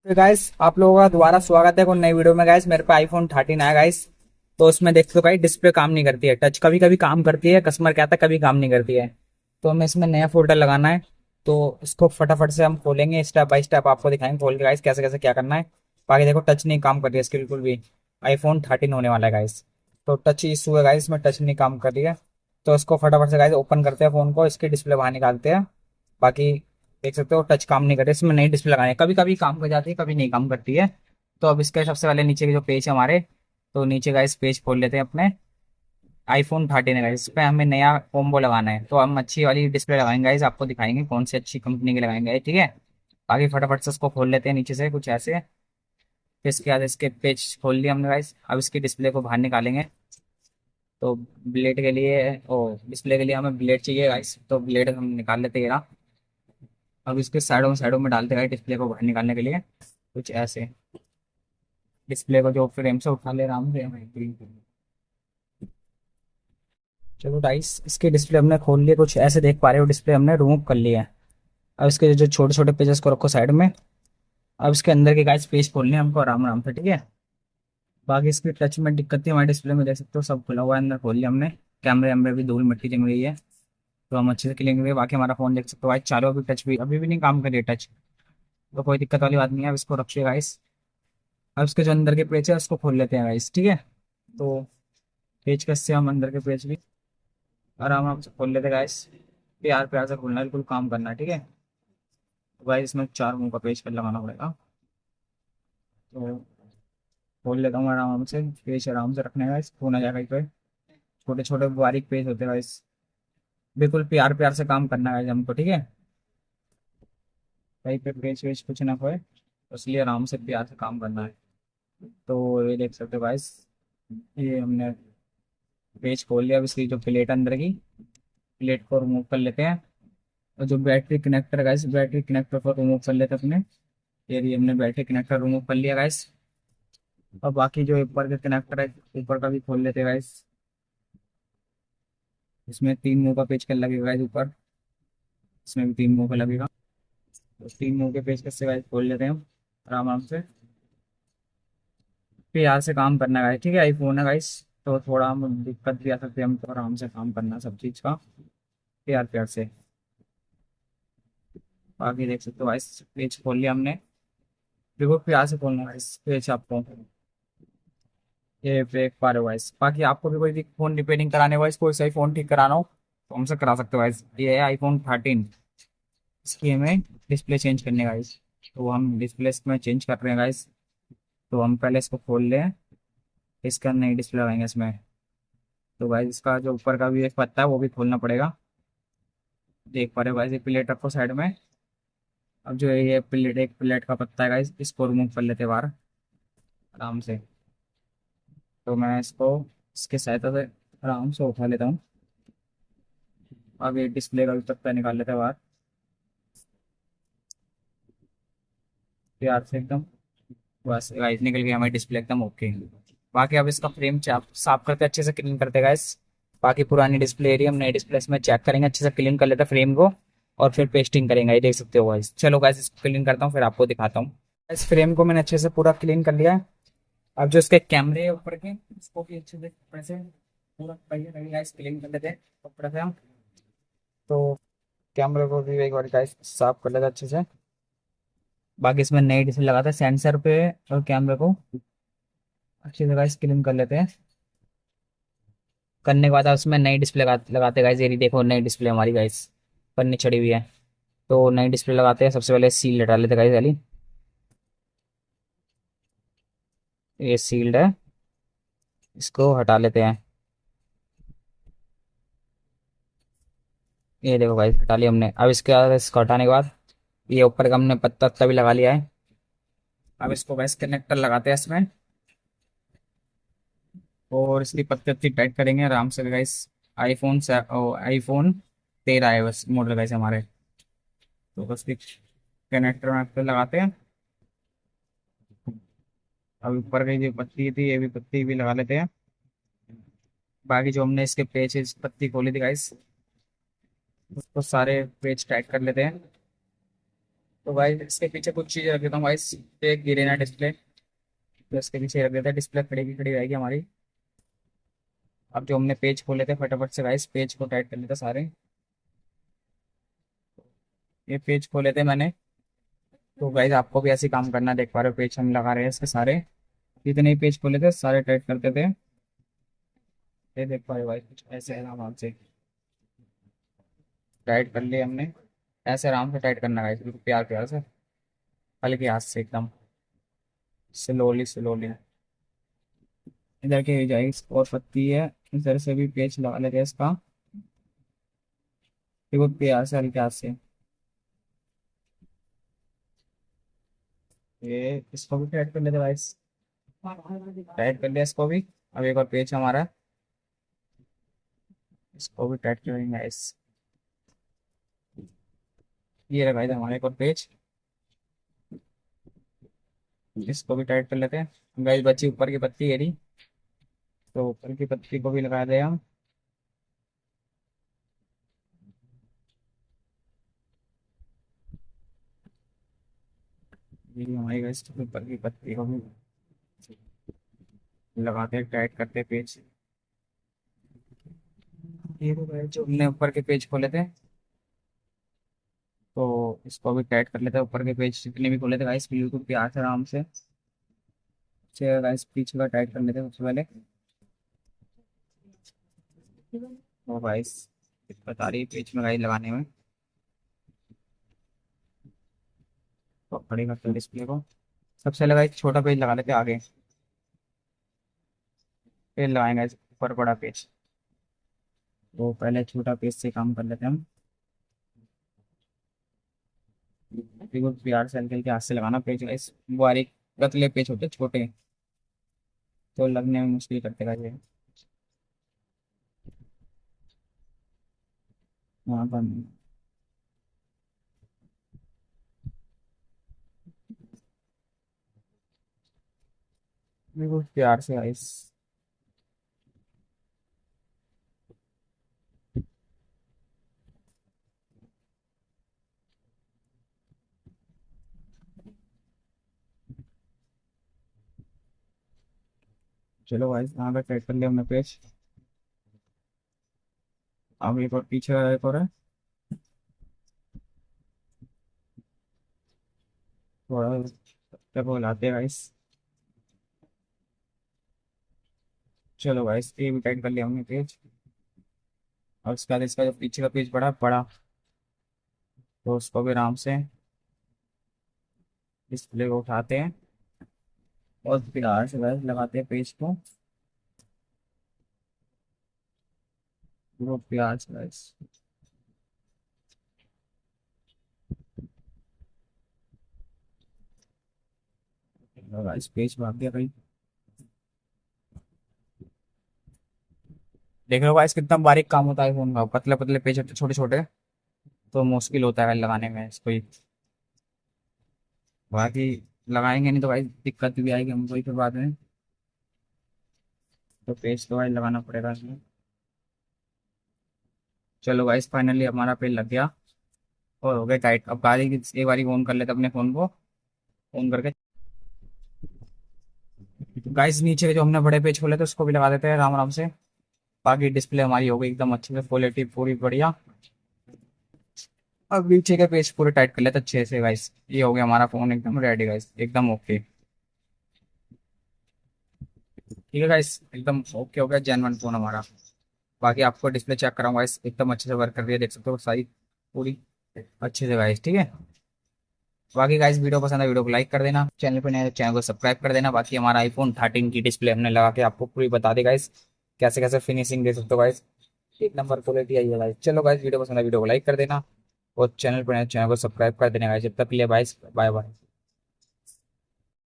तो गाइस आप लोगों का दोबारा स्वागत है कोई नई वीडियो में। गाइस मेरे पे आईफोन 13 आया गाइस। तो उसमें देख लो गाइस, डिस्प्ले काम नहीं करती है, टच कभी कभी काम करती है, कस्टमर कहता है कभी काम नहीं करती है। तो हमें इसमें नया फोल्डर लगाना है। तो इसको फटाफट से हम खोलेंगे, स्टेप बाय स्टेप आपको दिखाएंगे खोल के गाइस कैसे कैसे क्या करना है। बाकी देखो टच नहीं काम कर रही है इसकी बिल्कुल भी। आईफोन 13 होने वाला है गाइस। तो टच इशू है गाइस, इसमें टच नहीं काम कर रही है। तो इसको फटाफट से गाइस ओपन करते हैं फोन को, इसकी डिस्प्ले बाहर निकालते हैं। बाकी देख सकते हो टच काम नहीं कर रही, इसमें नई डिस्प्ले लगानी है, कभी कभी काम कर जाती है कभी नहीं काम करती है। तो अब इसके सबसे पहले नीचे के जो पेज है हमारे, तो नीचे का इस पेज खोल लेते हैं अपने। आईफोन 13 है इस पे हमें नया कॉम्बो लगाना है, तो हम अच्छी वाली डिस्प्ले लगाएंगे guys, आपको दिखाएंगे कौन सी अच्छी कंपनी के लगाएंगे, ठीक है। बाकी फटाफट से इसको खोल लेते हैं नीचे से कुछ ऐसे। फिर इसके बाद इसके पेज खोल लिया हमने गाइस, अब इसकी डिस्प्ले को बाहर निकालेंगे। तो ब्लेड के लिए ओ डिस्प्ले के लिए हमें ब्लेड चाहिए गाइस, तो ब्लेड हम निकाल लेते हैं। अब इसके साइडों में डालते हैं डिस्प्ले को बाहर निकालने के लिए कुछ ऐसे। डिस्प्ले को जो फ्रेम से उठा ले रहा हूँ फ्रेम है ग्रीन कलर। चलो डाइस इसकी डिस्प्ले हमने खोल लिया, कुछ ऐसे देख पा रहे हो, डिस्प्ले हमने रिमूव कर लिया है। अब इसके जो छोटे छोटे पेजेस को रखो साइड में। अब इसके अंदर के गाइस पेज खोलने हैं हमको आराम आराम से, ठीक है। बाकी इसकी टच में दिक्कत थी हमारे डिस्प्ले में, देख सकते हो सब खुला हुआ है, अंदर खोल लिया हमने। कैमरे वैमरे भी धूल मिट्टी जम रही है, तो हम अच्छे से क्लीन करेंगे। बाकी हमारा फोन देख सकते हो भाई चारों अभी टच भी अभी भी नहीं काम कर रही है टच। तो कोई दिक्कत वाली बात नहीं है, अब इसको रखिए गाइस। अब इसके जो अंदर के पेज है उसको खोल लेते हैं गाइस, ठीक है। तो पेज कस से हम अंदर के पेज भी आराम आराम से खोल लेते हैं गाइस। प्यार प्यार से खोलना है, बिल्कुल काम करना है, ठीक है। तो गाइस इसमें 4 मुंह का पेज कर लगाना पड़ेगा। तो खोल लेता हूँ आराम आराम से, पेज आराम से रखने का गाइस, खो ना जाए कहीं पे। छोटे छोटे बारीक पेज होते हैं गाइस, बिल्कुल प्यार प्यार से काम करना है गाइस हमको, ठीक है। कहीं पे पेज वेज कुछ ना खोए, इसलिए आराम से प्यार से काम करना है। तो ये देख सकते हो गाइस, ये हमने पेज खोल लिया। अब इसकी जो प्लेट अंदर की प्लेट को रिमूव कर लेते हैं। और जो battery connector guys, battery connector को रिमूव कर लेते हैं अपने। ये हमने बैटरी कनेक्टर रिमूव कर लिया गाइस। और बाकी जो ऊपर का कनेक्टर है ऊपर का भी खोल लेते हैं गाइस। इसमें 3 मुंह का पेच कल लगेगा गाइस ऊपर, इसमें भी 3 मुंह का लगेगा। तो 3 मुंह के पेच कस से गाइस खोल लेते हैं हम आराम आराम से। फिर यहाँ से काम करना है गाइस, ठीक है। आईफोन है गाइस, तो थोड़ा हम दिक्कत भी आ सकती है, हम तो आराम से काम करना है सब चीज़ का प्यार प्यार से। बाकी देख सकते हो गाइस पेज खोल लिया हमने। देखो प्यार से खोलना है गाइस पेज आपको, ये देख पा रहे हो गाइस। बाकी आपको भी कोई भी फोन रिपेयरिंग कराने वाइस कोई सही फोन ठीक कराना हो तो हमसे करा सकते हो गाइस। ये है आईफोन 13, इसकी हमें डिस्प्ले चेंज करने का गाइस। तो हम डिस्प्ले इसमें चेंज कर रहे हैं गाइस। तो हम पहले इसको खोल लें, इसका नई डिस्प्ले लगाएंगे इसमें। तो गाइस इसका जो ऊपर का भी एक पत्ता है वो भी खोलना पड़ेगा। देख पा रहे हो गाइस, ये प्लेट रखो साइड में। अब जो है ये प्लेट एक प्लेट का पत्ता है गाइस, इसको रिमूव कर लेते हैं बाहर आराम से। तो मैं इसको इसके सहायता से आराम से उठा लेता हूँ। अब ये डिस्प्ले का भी पत्ता निकाल लेते हैं बाहर प्यार से एकदम। बस गाइस निकल गया हमारी डिस्प्ले एकदम ओके। बाकी अब इसका फ्रेम चाप साफ करते अच्छे से क्लीन करते गाइस। बाकी पुरानी डिस्प्ले एरिया हम नई डिस्प्ले में चेक करेंगे, अच्छे से क्लीन कर लेते हैं फ्रेम को। और फिर पेस्टिंग करेंगे, ये देख सकते हो गाइस। चलो गाइस इसको क्लीन करता हूँ फिर आपको दिखाता हूँ। इस फ्रेम को मैंने अच्छे से पूरा क्लीन कर लिया है। अब जो इसके कैमरे है ऊपर के इसको भी अच्छे से कपड़े से पूरा पहिए गाइस क्लीन कर लेते हैं कपड़े से हम। तो कैमरे को भी एक बार गाइस साफ कर लेते हैं अच्छे से। बाकी इसमें नई डिस्प्ले लगाते हैं सेंसर पे, और कैमरे को अच्छी तरह क्लीन कर लेते हैं। करने के बाद अब इसमें नई डिस्प्ले लगाते हैं गाइस। ये रही देखो नई डिस्प्ले हमारी गाइस, पन्नी चढ़ी हुई है। तो नई डिस्प्ले लगाते हैं, सबसे पहले सील हटा लेते हैं गाइस वाली। ये सील्ड है, इसको हटा लेते हैं। ये देखो गाइस हटा लिया हमने। अब इसके बाद इसको हटाने के बाद ये ऊपर का हमने पत्ता वत्ता भी लगा लिया है। अब इसको गाइस कनेक्टर लगाते हैं इसमें, और इसकी पत्ती वत्ती टाइट करेंगे आराम से गाइस। आईफोन 13 है बस मॉडल गाइस हमारे। तो बस कनेक्टर वनेक्टर लगाते हैं। अब ऊपर की जो पत्ती थी ये भी पत्ती भी लगा लेते हैं। बाकी जो हमने इसके पेज पत्ती खोली थी गाइस, उसको सारे पेज टाइट कर लेते हैं। तो भाई इसके पीछे कुछ चीज़ रख देता हूँ भाई, एक गिरे ना डिस्प्ले, तो इसके पीछे रख देता है, डिस्प्ले खड़ी की खड़ी रहेगी हमारी। अब जो हमने पेज खोले थे फटाफट से गाइस पेज को टाइट कर लेते सारे। ये पेज खोले थे मैंने, तो गाइस आपको भी ऐसे ही काम करना, देख पा रहे हो पेज हम लगा रहे हैं इसके सारे, जितने ही पेज खोले थे सारे टाइट करते थे। ये देख पा रहे हो भाई कुछ ऐसे है आराम से टाइट कर लिए हमने। ऐसे आराम से टाइट करना गाइस, बिल्कुल प्यार प्यार से, हल्के हाथ से एकदम स्लोली स्लोली। इधर के जाएगी और पत्ती है, इधर से भी पेज लगा लेते हैं इसका, बिल्कुल प्यार से हल्के हाथ से। ये इसको भी टाइट कर लेते गाइस, टाइट कर लिया इसको भी। अब एक और पेज हमारा है, इसको भी टाइट करेंगे गाइस। ये रहा गाइस हमारा एक और पेज, इसको भी टाइट कर लेते हैं गाइस। बच्ची ऊपर की पत्ती है, तो ऊपर की पत्ती को भी लगा दे हम। ये हमारी गाइस ऊपर की पत्ती को भी लगाते हैं, टाइट करते हैं पेज। ये तो गाइस जो हमने ऊपर के पेज खोले थे, तो इसको भी टाइट कर लेते हैं। ऊपर के पेज जितने भी खोले थे गाइस बिल्कुल प्यार से आराम से। चलिए गाइस पीछे का टाइट कर लेते हैं सबसे पहले। तो गाइस दिक्कत आ रही है पेज में गाइस लगाने में, तो खड़ी करते हैं डिस्प्ले को। सबसे पहले गाइस छोटा पेज लगा लेते हैं आगे, फिर लगाएंगे guys ऊपर बड़ा पेज। तो पहले छोटा पेज से काम कर लेते हैं हम, बिल्कुल प्यार से हल्के हल्के हाथ से लगाना पेज गाइस। बारीक पतले पेज होते हैं छोटे, तो लगने में मुश्किल करते गाइस ये। वहाँ पर बिल्कुल प्यार से गाइस। चलो गाइस यहाँ पे टाइट कर लिया हमने पेज। अब एक और पीछे का एक और है, थोड़ा तब वो लाते हैं गाइस। चलो गाइस ये भी टाइट कर लिया हमने पेज। और उसके बाद इसका जो पीछे का पेज बड़ा बड़ा, तो उसको भी आराम से डिस्प्ले को उठाते हैं और प्यार से गाइस लगाते हैं पेज को, वो प्यार से गाइस। गाइस पेज भाग गया कहीं, देख रहे हो गाइस कितना बारीक काम होता है फोन का, पतले पतले पेज होते छोटे छोटे, तो मुश्किल होता है लगाने में इसको ही। बाकी लगाएंगे नहीं तो भाई दिक्कत भी आएगी हमको ही फिर बाद में, तो पेज तो भाई लगाना पड़ेगा इसमें। चलो गाइस फाइनली हमारा पेज लग गया और हो गया टाइट। अब गाड़ी की एक बारी ऑन कर लेते अपने फ़ोन को, ऑन करके। गाइस नीचे जो हमने बड़े पेज खोले थे उसको भी लगा देते हैं आराम आराम से। बाकी डिस्प्ले हमारी हो गई एकदम अच्छे से, क्वालिटी पूरी बढ़िया। अब नीचे के पेज पूरे टाइट कर लेते अच्छे से गाइस। ये हो गया हमारा फ़ोन एकदम रेडी गाइस, एकदम ओके। ठीक है गाइस एकदम ओके हो गया, जेनवन फ़ोन हमारा। बाकी आपको डिस्प्ले चेक कराऊंगा गाइस, एकदम अच्छे से वर्क कर रही है, देख सकते हो सारी पूरी अच्छे से गाइस। ठीक है बाकी गाइस वीडियो पसंद है वीडियो को लाइक कर देना, चैनल पर नए हैं तो चैनल को सब्सक्राइब कर देना। बाकी हमारा आईफोन 13 की डिस्प्ले हमने लगा के आपको पूरी बता दी गाइस, कैसे कैसे फिनिशिंग दे सकते हो गाइस, एक नंबर क्वालिटी आई है गाइस। चलो गाइस वीडियो पसंद है वीडियो को लाइक कर देना और चैनल पर नए चैनल को सब्सक्राइब कर देना गाइस। जब तक के लिए बाय बाय।